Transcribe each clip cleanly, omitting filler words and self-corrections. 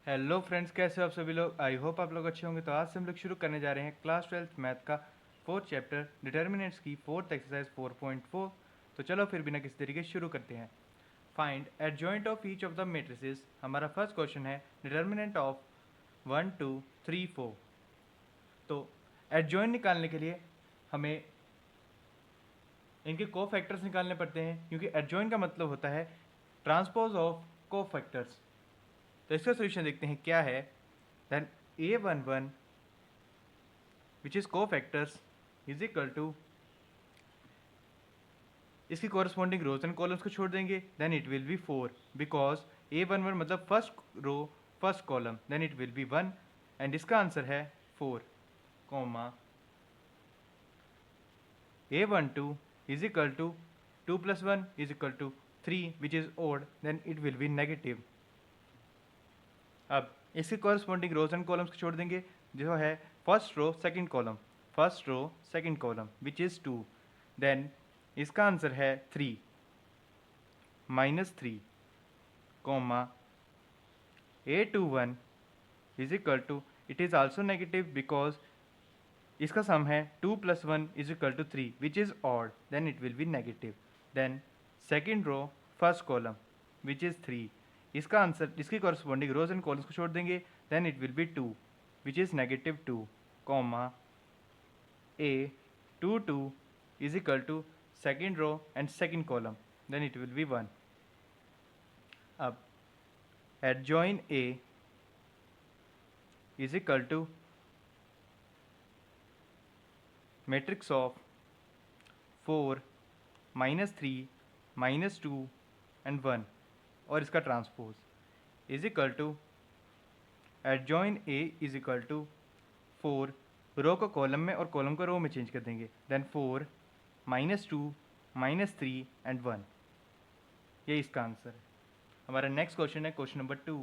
Hello friends, कैसे हो आप सभी लोग। आई होप आप लोग अच्छे होंगे। तो आज से हम लोग शुरू करने जा रहे हैं क्लास 12th मैथ का फोर्थ चैप्टर डिटर्मिनेंट्स की फोर्थ एक्सरसाइज 4.4। तो चलो फिर बिना किसी तरीके से शुरू करते हैं। Find adjoint of each of the matrices. हमारा फर्स्ट क्वेश्चन है डिटर्मिनेंट ऑफ 1 2 3 4। तो एडजॉइंट निकालने के लिए हमें इनके को फैक्टर्स निकालने पड़ते हैं, क्योंकि एडजॉइंट का मतलब होता है ट्रांसपोज ऑफ को फैक्टर्स। तो इसका सोल्यूशन देखते हैं क्या है। Then A11 which is cofactors is equal to, इसकी कॉरस्पॉन्डिंग रोज एंड कॉलम्स को छोड़ देंगे, then it will be 4 because A11 मतलब first row first column, then it will be 1 and इसका आंसर है 4 comma A12 is equal to 2 + 1 is equal to 3 which is odd, then it will be negative. अब इसके corresponding rows and columns को छोड़ देंगे, जो है first row second column, first row second column which is 2, then इसका answer है 3 -3 comma A21 is equal to, it is also negative because इसका सम है 2 + 1 is equal to 3 which is odd, then it will be negative. Then second row first column which is 3, इसका answer इसकी corresponding rows and columns को छोड़ देंगे, then it will be 2 which is -2 comma A22 is equal to second row and second column, then it will be 1. अब adjoin A is equal to matrix of 4 -3 -2 and 1 और इसका transpose is equal to adjoin A is equal to 4, row को column में और column को रो में change कर देंगे, देन 4 -2 -3 एंड 1, ये इसका आंसर है। हमारा नेक्स्ट क्वेश्चन है question number 2।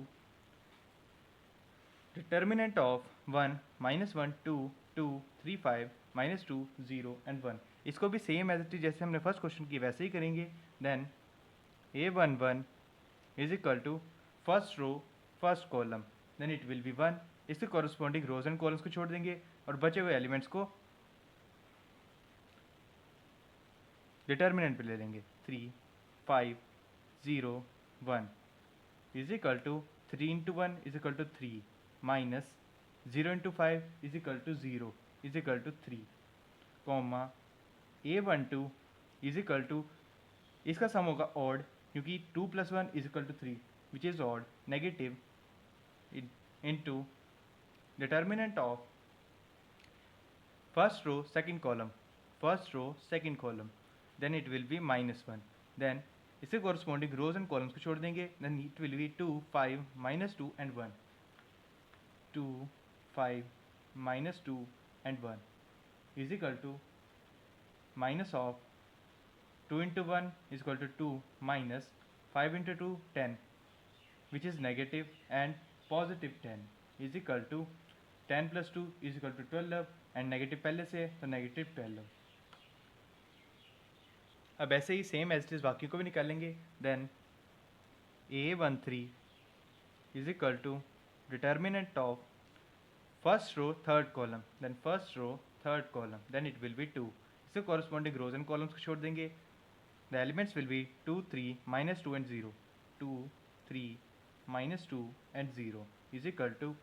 Determinant of 1 -1 2 2 3 5 -2 0 and 1। इसको भी सेम एज इट इज जैसे हमने फर्स्ट क्वेश्चन की वैसे ही करेंगे। Then A11 is equal to first row first column, then it will be 1, इसके कॉरस्पॉन्डिंग रोज एंड कॉलम्स को छोड़ देंगे और बचे हुए एलिमेंट्स को डिटर्मिनेंट पे ले लेंगे। 3 5 0 1 is equal to 3 × 1 is equal to 3 minus 0 × 5 is equal to 0 is equal to 3 comma A12 is equal to, इसका सम होगा ऑड, क्योंकि 2 + 1 is equal to 3 which is odd, negative into determinant of first row second column, first row second column, then it will be -1, then इसके corresponding rows and columns को छोड़ देंगे, then it will be 2 5 -2 and 1, 2 5 -2 and 1 is equal to minus of 2 × 1 is equal to 2 minus 5 × 2 10 which is negative and positive 10 is equal to 10 + 2 is equal to 12 and negative पहले से तो -12। अब ऐसे ही same as it is बाकी को भी निकालेंगे। Then A13 is equal to determinant of first row third column, then first row third column, then it will be 2, इससे कॉरस्पॉन्डिंग रोज एंड कॉलम्स को छोड़ देंगे। The elements will be 2 3 -2 and 0, 2 3 -2 and 0 is equal to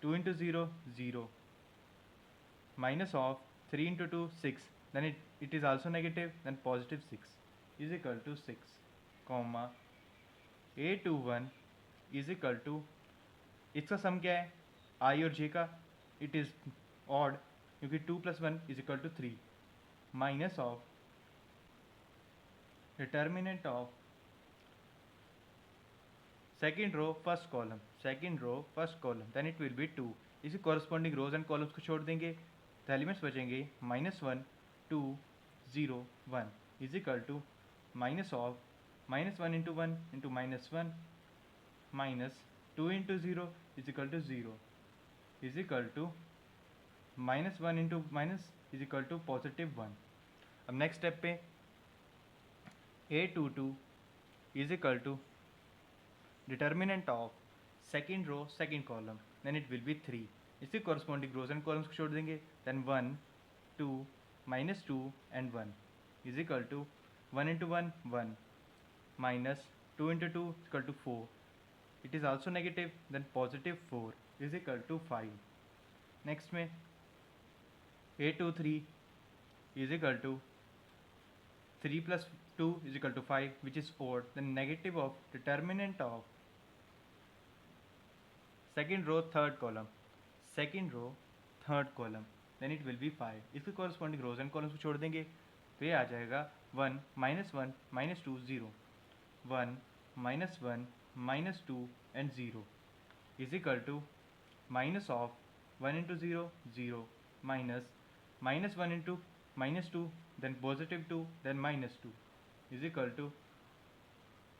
2 × 0 0 minus of 3 × 2 6, then it is also negative, then positive 6 is equal to 6 comma A21 is equal to, इसका सम क्या है I और J का, it is odd, क्योंकि 2 + 1 is equal to 3 minus of determinant of second row first column, second row first column, then it will be 2, इसी corresponding rows and columns को छोड़ देंगे, तो एलिमेंट्स बचेंगे -1 2 0 1 is equal to minus of -1 × 1 × -1 minus 2 × 0 is equal to 0 is equal to -1 × minus is equal to +1। अब next step पे A22 is equal to determinant of second row second column, then it will be 3. इसके corresponding rows and columns को छोड़ देंगे, then 1 2 minus 2 and 1 is equal to 1 into 1 1 minus 2 into 2 is equal to 4. It is also negative, then positive 4 is equal to 5. Next में a23 is equal to 3 plus 2 is equal to 5, which is odd. Then negative of determinant of second row third column, then it will be 5. इसके corresponding rows and columns को छोड़ देंगे तो ये आ जाएगा 1 minus 1 minus 2 0 1 minus 1 minus 2 and 0 is equal to minus of 1 into 0 0 minus 1 into minus 2, then positive 2, then minus 2 is equal to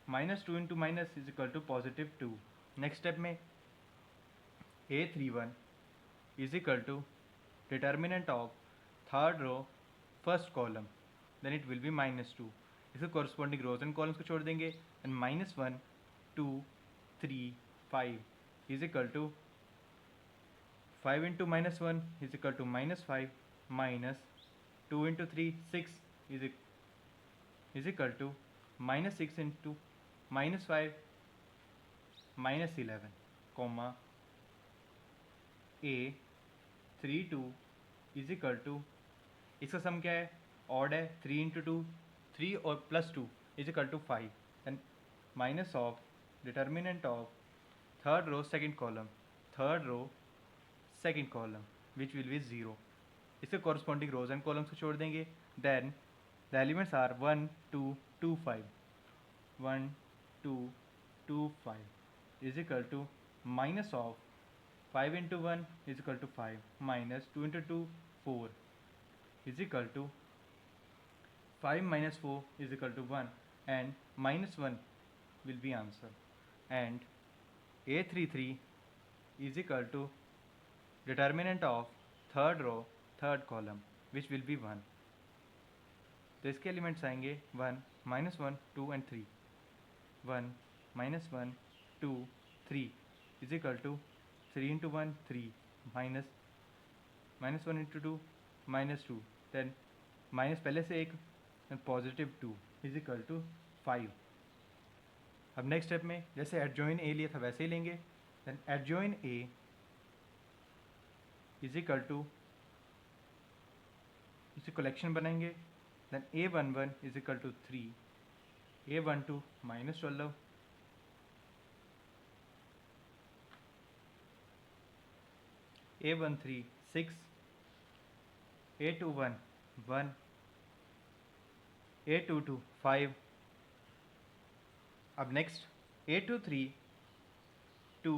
minus 2 into minus is equal to positive 2. Next step में a31 is equal to determinant of third row first column, then it will be minus 2. इसके corresponding rows and columns को छोड़ देंगे, and minus 1 2 3 5 is equal to 5 into minus 1 is equal to minus 5 minus 2 into 3 6 is equal to minus 6 into minus 5 minus 11 comma a 3 2 is equal to, इसका सम क्या है, odd है, 3 into 2 3 और plus 2 is equal to 5, and minus of determinant of third row second column which will be 0. इसके corresponding rows and columns को छोड़ देंगे, then the elements are 1 2 2 5 1 2 2 5 is equal to minus of 5 into 1 is equal to 5 minus 2 into 2 4 is equal to 5 minus 4 is equal to 1, and minus 1 will be answer, and a33 is equal to determinant of third row third column which will be 1. तो इसके elements आएंगे 1 minus 1 2 and 3 1 minus 1 2 3 is equal to 3 into 1 3 minus 1 into 2 minus 2, then minus पहले से एक positive 2 is equal to 5. अब next step में जैसे adjoin ए लिया था वैसे ही लेंगे, then adjoin A is equal to, इसे कलेक्शन बनाएंगे, then a11 is equal to 3 a12 minus 12 a13 6 a21 1 a22 5. अब next a23 2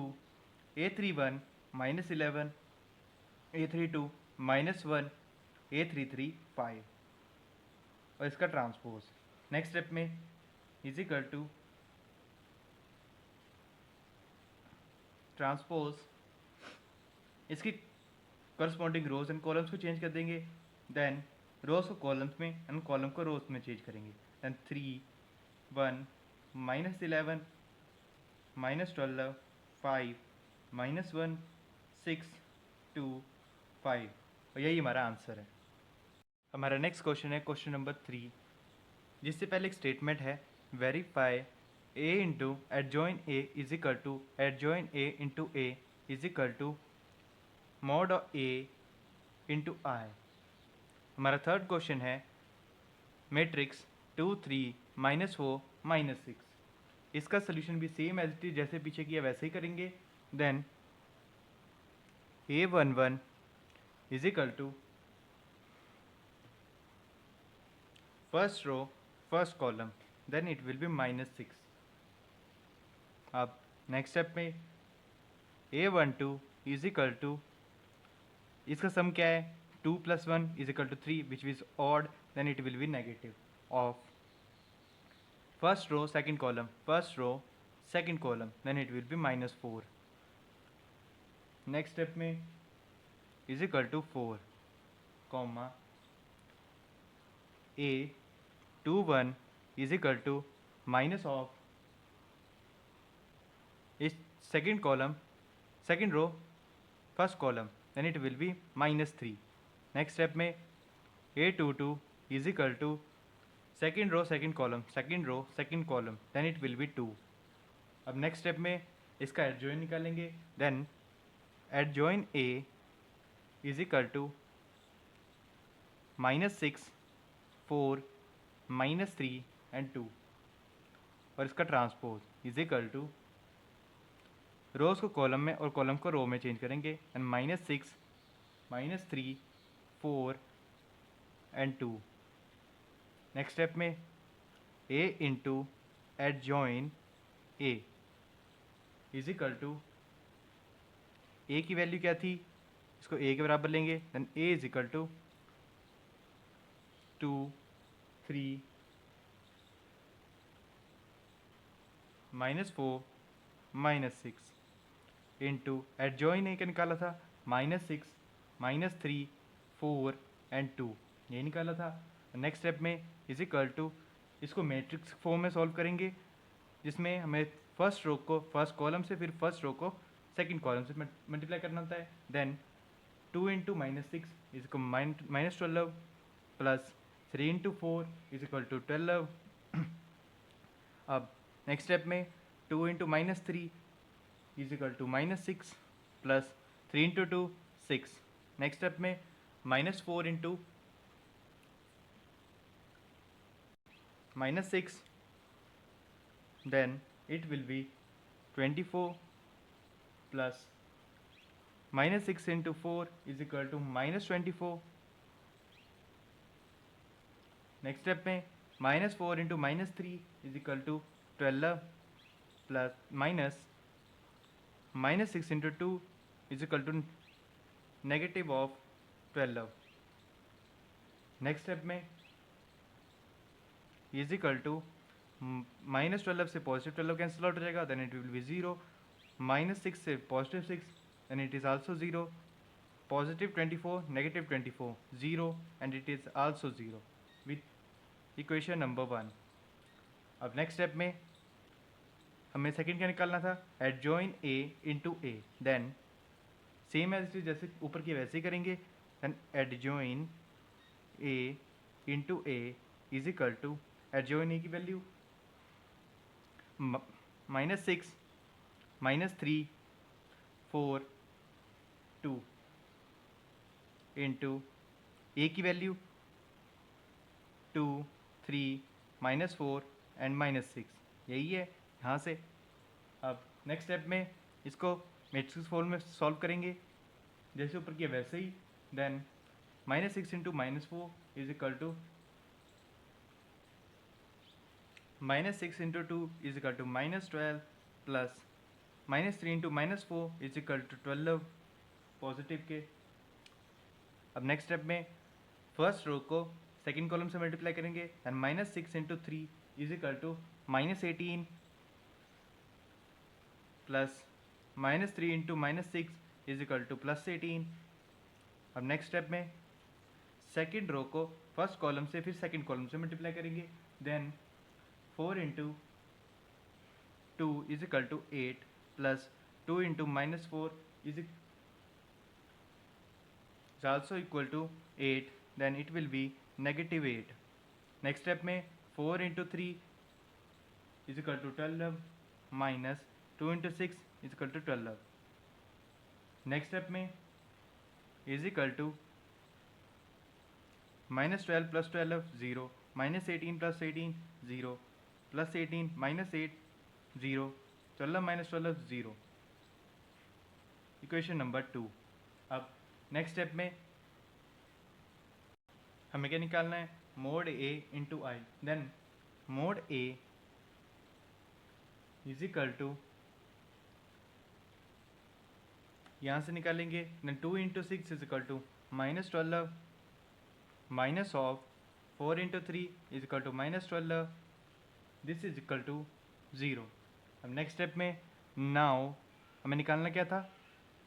a31 minus 11 a32 minus 1 a33 5 और इसका ट्रांसपोज नेक्स्ट स्टेप में इज इक्वल टू ट्रांसपोज, इसकी corresponding rose and columns को change कर देंगे, देन रोज को columns में एंड कॉलम को रोज में चेंज करेंगे, देन 3 1 minus 11 minus 12 5 minus 1 6 2 5 और यही हमारा आंसर है. हमारा नेक्स्ट क्वेश्चन है क्वेश्चन नंबर 3, जिससे पहले एक स्टेटमेंट है, verify a into adjoin a is equal to adjoin a into a is equal to mod of a into I. हमारा थर्ड क्वेश्चन है मैट्रिक्स 2 3 -4 -6. इसका सोल्यूशन भी सेम एज इट इज जैसे पीछे किया वैसे ही करेंगे, then a11 is equal to first row first column, then it will be -6. अब नेक्स्ट स्टेप में a12 इज इक्वल टू, इसका सम क्या है, 2 + 1 is equal to 3 which is odd, then it will be negative of first row second column then it will be -4. next step में is equal to 4 comma a21 is equal to minus of, इस second column, second row, first column, then it will be -3. Next step में A22 is equal to second row second column, second row second column, then it will be 2. अब next step में इसका adjoin निकालेंगे, then adjoin A is equal to -6, 4, -3 and 2, और इसका transpose is equal to rows को column में और column को रो में चेंज करेंगे, एंड -6, -3, 4 एंड 2. नेक्स्ट स्टेप में A into adjoin A is equal to A की वैल्यू क्या थी, इसको A के बराबर लेंगे, then A is equal to 2, 3, -4, -6 into adjoin A का निकाला था -6, -3, 4 एंड 2, ये निकाला था. नेक्स्ट स्टेप में इज इक्वल टू इसको मैट्रिक्स फॉर्म में सॉल्व करेंगे, जिसमें हमें फर्स्ट रो को फर्स्ट कॉलम से, फिर फर्स्ट रो को सेकंड कॉलम से मल्टीप्लाई करना होता है. Then 2 into -6 is equal -12 plus 3 into 4 is equal to 12. अब नेक्स्ट स्टेप में 2 into -3 is equal to -6 plus 3 into 2 6. Next step में -4 into -6, then it will be 24 plus -6 into 4 is equal to -24. Next step में -4 into -3 is equal to 12 plus -6 into 2 is equal to -12. Next step में is equal to -12 से +12 cancel out हो जाएगा, then it will be 0. -6 से +6, then it is also 0. +24, -24, 0, and it is also 0 with equation number 1. अब next step में हमें second क्या निकालना था, adjoin A into A. Then same as जैसे ऊपर की वैसे ही करेंगे, then adjoin A into A is equal to adjoin A की वैल्यू -6, -3, 4, 2 इंटू A की वैल्यू 2, 3, -4 एंड -6, यही है यहाँ से. अब नेक्स्ट स्टेप में इसको मैट्रिक्स फॉर्म में सॉल्व करेंगे, जैसे ऊपर किया वैसे ही. Then -6 into -4 is equal to -6 into 2 is equal to -12 plus -3 into -4 is equal to 12 positive के. अब नेक्स्ट स्टेप में फर्स्ट रो को सेकंड कॉलम से मल्टीप्लाई करेंगे, and -6 into 3 is equal to -18 plus -3 into -6 is equal to +18. अब next step में second row को first column से फिर सेकंड कॉलम से मल्टीप्लाई करेंगे, then 4 into 2 is equal to 8 plus 2 into -4 is also equal to 8, then it will be -8. Next step में 4 into 3 is equal to 12 minus 2 into 6 is equal to 12. Next step में is equal to -12 plus 12 0, -18 plus 18 0, +18 -8 0, 12 -12 0. Equation number 2. अब next step में हमें क्या निकालना है, mod A into I. Then mod A is equal to यहाँ से निकालेंगे, then 2 into 6 is equal to -12 minus of 4 into 3 is equal to -12. This is equal to 0. अब नेक्स्ट स्टेप में नाउ हमें निकालना क्या था,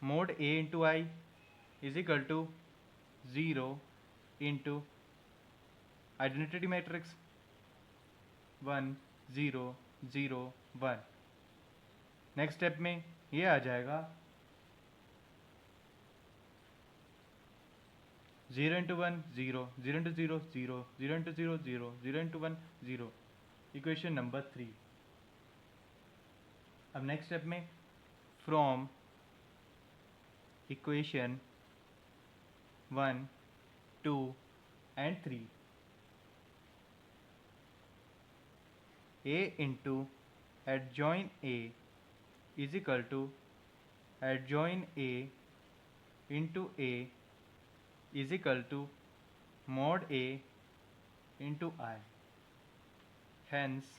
mod A into I is equal to 0 into identity matrix 1 0 0 1. Next step में ये आ जाएगा 0 into 1 0, 0 into 0 0, 0 into 0 0, 0 into 1 0। Equation number 3। अब नेक्स्ट स्टेप में from equation 1 2 and 3 a into adjoin a is equal to adjoin a into a is equal to mod a into I, hence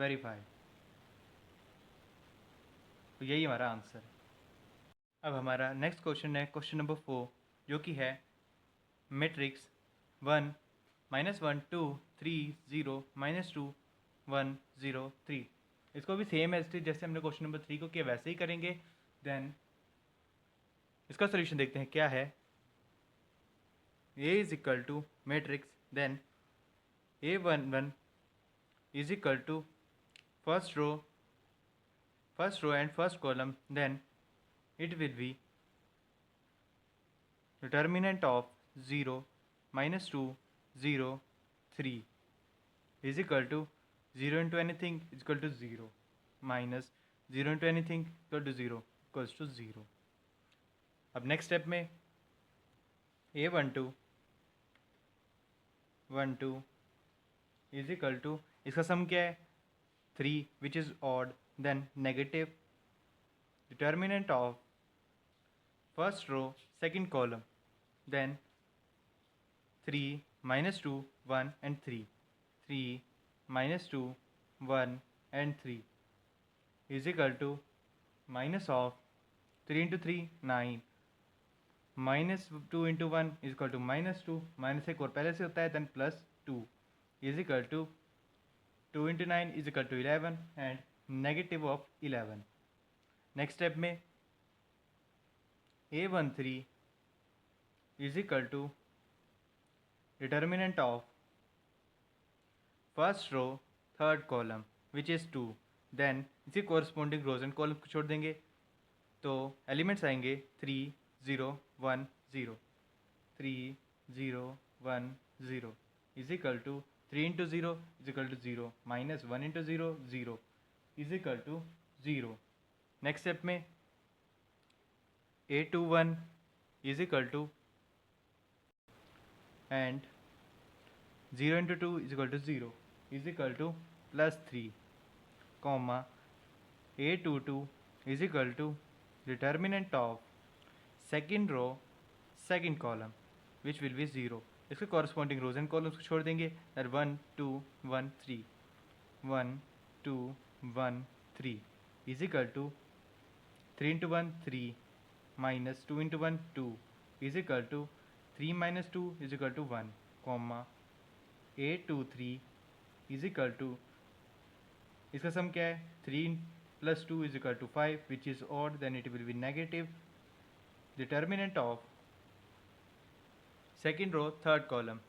verified। तो यही हमारा answer है। अब हमारा next question है question number 4, जो कि है मैट्रिक्स 1 -1 2 3 0 -2 1 0 3। इसको भी सेम एज जैसे हमने क्वेश्चन नंबर 3 को किया वैसे ही करेंगे। देन इसका सोल्यूशन देखते हैं क्या है। A is equal to matrix, then A11 is equal to first row and first column, then it will be determinant of 0 -2 0 3 is equal to 0 into anything is equal to 0 minus 0 into anything equal to 0 equals to 0। अब next step में A12 is equal to, इसका सम क्या है 3 which is odd, then negative determinant of first row second column, then 3 -2 1 and 3 -2 1 and 3 is equal to minus of 3 into 3 9 minus 2 into 1 is equal to -2, minus एक और पहले से होता है, then plus 2 is equal to 2 into 9 is equal to 11 and negative of 11। Next step में A13 is equal to determinant of first row third column which is 2, then इसी corresponding rows and columns को छोड़ देंगे तो elements आएंगे 3 0 1 0, 3 0 1 0 is equal to 3 into 0 is equal to 0 minus 1 into 0 0 is equal to 0। Next step में A21 is equal to and 0 into 2 is equal to 0 is equal to plus 3, comma A22 is equal to determinant of second row second column which will be 0। इसके corresponding rows and columns को छोड़ देंगे, that 1 2 1 3 1 2 1 3 is equal to 3 into 1 3 minus 2 into 1 2 is equal to 3 minus 2 is equal to 1, comma A23 is equal to, इसका सम क्या है 3 plus 2 is equal to 5 which is odd, then it will be negative determinant of second row third column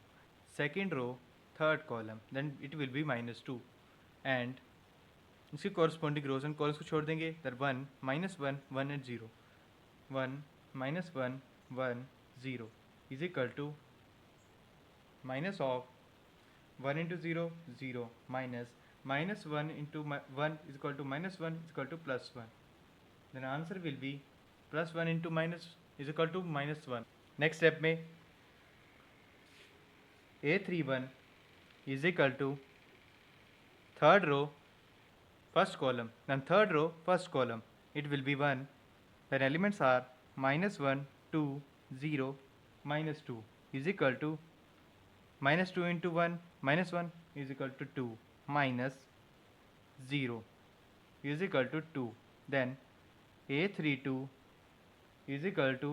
then it will be -2 and इसके corresponding rows and columns को छोड़ देंगे, that 1 -1 1 and 0 1 -1 1 0 is equal to minus of 1 into 0 0 minus 1 into 1 is equal to -1 is equal to plus 1, then answer will be plus 1 into minus is equal to -1। next step में A31 is equal to third row first column, then third row first column it will be 1, then elements are -1 2 0 -2 is equal to -2 into 1 -1 is equal to 2 minus 0 is equal to 2, then A32 is equal to,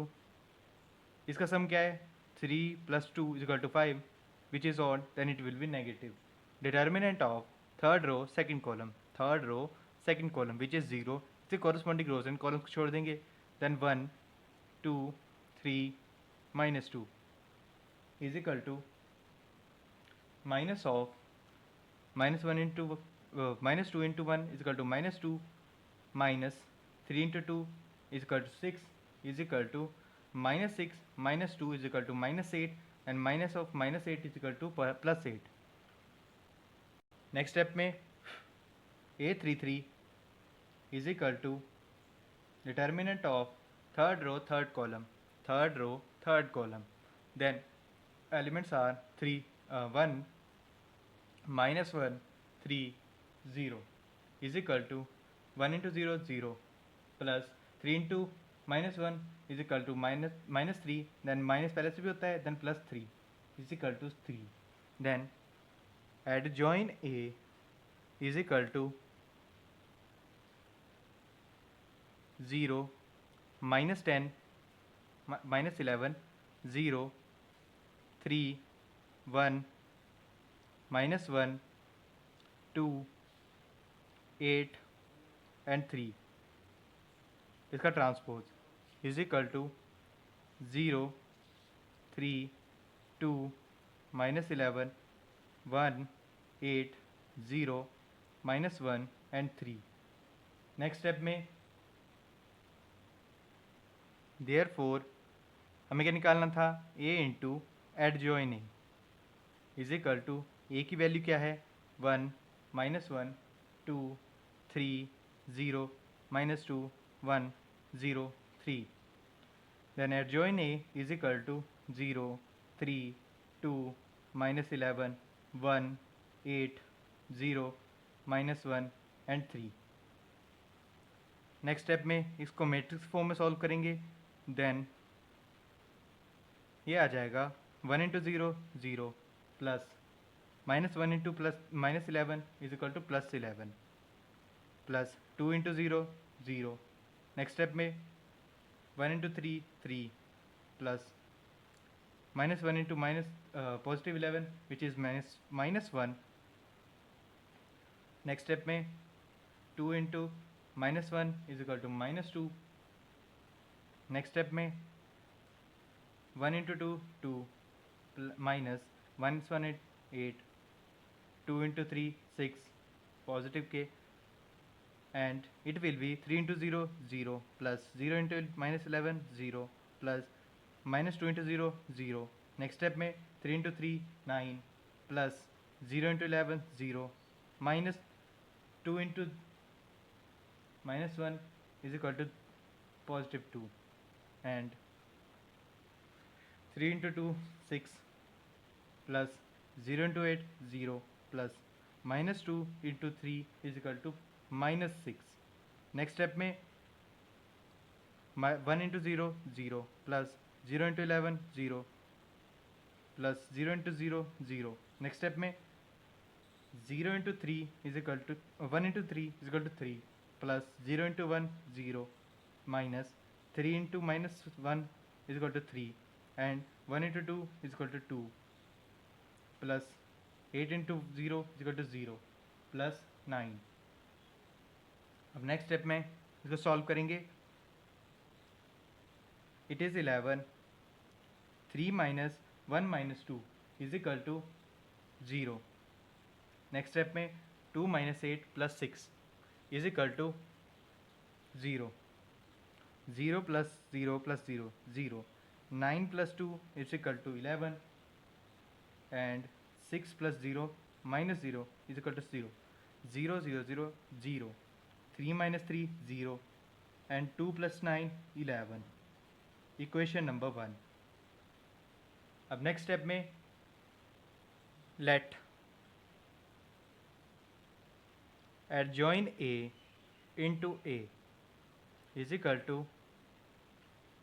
इसका सम क्या है 3 plus 2 is equal to 5 which is odd, then it will be negative determinant of third row second column which is 0, इसके corresponding rows and columns को छोड़ देंगे, then 1 2 3 -2 is equal to minus of -1 into -2 into 1 is equal to -2 minus 3 into 2 is equal to 6 is equal to -6 -2 is equal to -8 and minus of -8 is equal to +8। Next step में A33 is equal to determinant of third row third column, third row third column, then elements are 3 1 -1 3 0 is equal to 1 into 0 0 plus 3 into -1 is equal to -3, then minus पहले से भी होता है, then +3 is equal to 3, then adjoin A is equal to 0 -10 -11 0 3 1 -1 2 8 and 3 इसका transpose is equal to 0 3 2 -11 1 8 0 -1 and 3। Next step में therefore हमें क्या निकालना था, A into adjoint A is equal to A की वैल्यू क्या है 1 -1 2 3 0 -2 1 0 3, then adjoin A is equal to 0 3 2 -11 1 8 0 -1 and 3। Next step में इसको मैट्रिक्स फॉर्म में सॉल्व करेंगे, देन ये आ जाएगा 1 into 0 0 plus -1 into -11 is equal to +11 plus 2 into 0 0। Next step में 1 into 3 3 plus -1 into +11 which is -1। Next step में 2 into -1 is equal to -2। Next step में 1 इंटू 2 2 माइनस -1 8 2 इंटू 3 6 पॉजिटिव के, and it will be 3 into 0 0 plus 0 into -11 0 plus -2 into 0 0। Next step में 3 into 3 9 plus 0 into 11 0 minus 2 into -1 is equal to +2 and 3 into 2 6 plus 0 into 8 0 plus -2 into 3 is equal to -6। Next step में 1 into 0 0 plus 0 into 11 0 plus 0 into 0 0। Next step में 0 into 3 is equal to 1 into 3 is equal to 3 plus 0 into 1 0 minus 3 into -1 is equal to 3 and 1 into 2 is equal to 2 plus 8 into 0 is equal to 0 plus 9। अब next step में इसको solve करेंगे, it is 11 3 minus 1 minus 2 is equal to 0। Next step में 2 minus 8 plus 6 is equal to 0 0 plus 0 plus 0 0 9 plus 2 is equal to 11 and 6 plus 0 minus 0 is equal to 0 0 0 0 0 3 minus 3 0 and 2 plus 9 11। Equation number 1। अब next step में let adjoin A into A is equal to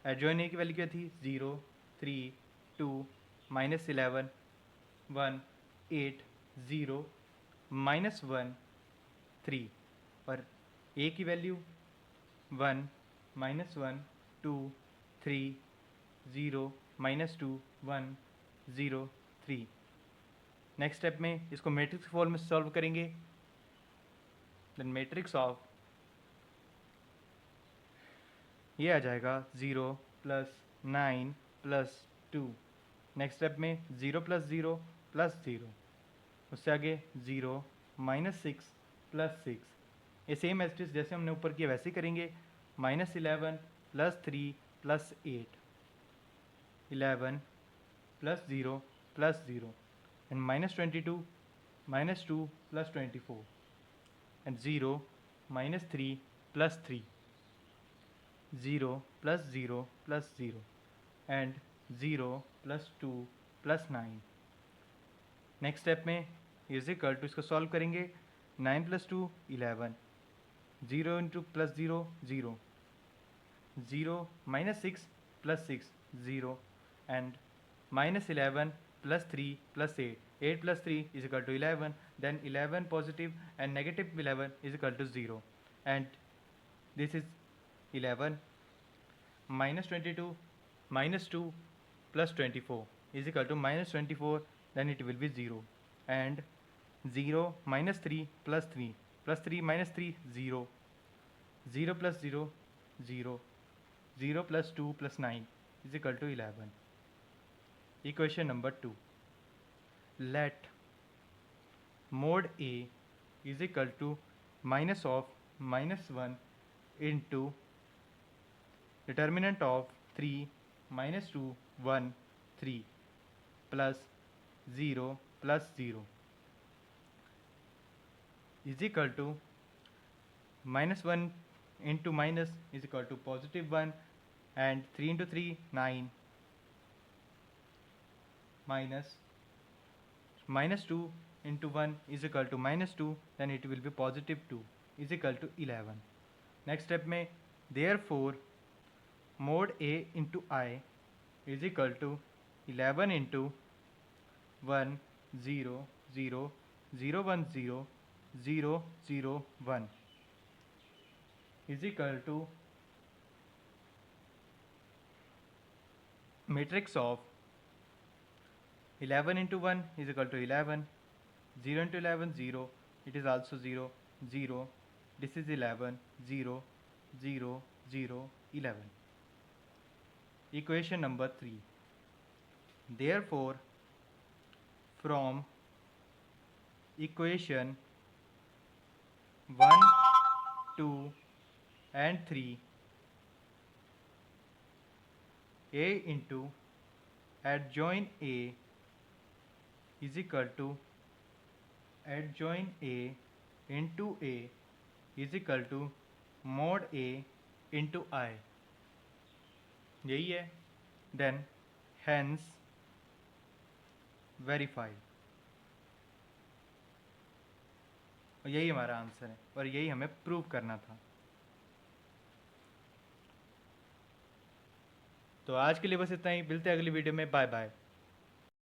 adjoin A की value क्या थी 0 3 2 -11 1 8 0 -1 3 और A की value 1 -1 2 3 0 -2 1 0 3। Next step में इसको matrix form में सॉल्व करेंगे, देन मैट्रिक्स ऑफ ये आ जाएगा 0 प्लस 9 प्लस 2। नेक्स्ट स्टेप में 0 प्लस 0 प्लस 0, उससे आगे 0 -6 प्लस 6 ये सेम एज इट इज जैसे हमने ऊपर किया वैसे ही करेंगे। -11 + 3 + 8, 11 + 0 + 0, and -22 -2 + 24, and 0 -3 + 3, 0 + 0 + 0, and 0 + 2 + 9। Next step में इज इक्वल टू, इसको सॉल्व करेंगे। 9 + 2 11, 0 into +0 0, 0 -6 + 6 0, and -11 + 3 + 8, 8 + 3 is equal to 11, then 11 positive and -11 is equal to 0, and this is 11 -22 -2 + 24 is equal to -24, then it will be 0, and 0 -3 + 3 + 3 -3 0, 0 + 0 0, 0 + 2 + 9 is equal to 11. Equation number 2. Let mod A is equal to minus of -1 into determinant of 3 -2 1 3 plus 0 plus 0 is equal to -1 into minus is equal to +1, and 3 into 3 9, minus -2 into 1 is equal to -2, then it will be +2 is equal to 11. Next step में therefore mod A into I is equal to 11 into 1 0 0 0 1 0 0 0 1 is equal to matrix of 11 into 1 is equal to 11, 0 into 11 0, it is also 0 0, this is 11 0 0 0 11. Equation number 3. Therefore from equation 1 2 and 3, A into adjoint A is equal to adjoint A into A is equal to mod A into I, यही है। Then hence verify, और यही हमारा answer है और यही हमें prove करना था। तो आज के लिए बस इतना ही, मिलते हैं अगली वीडियो में। Bye bye.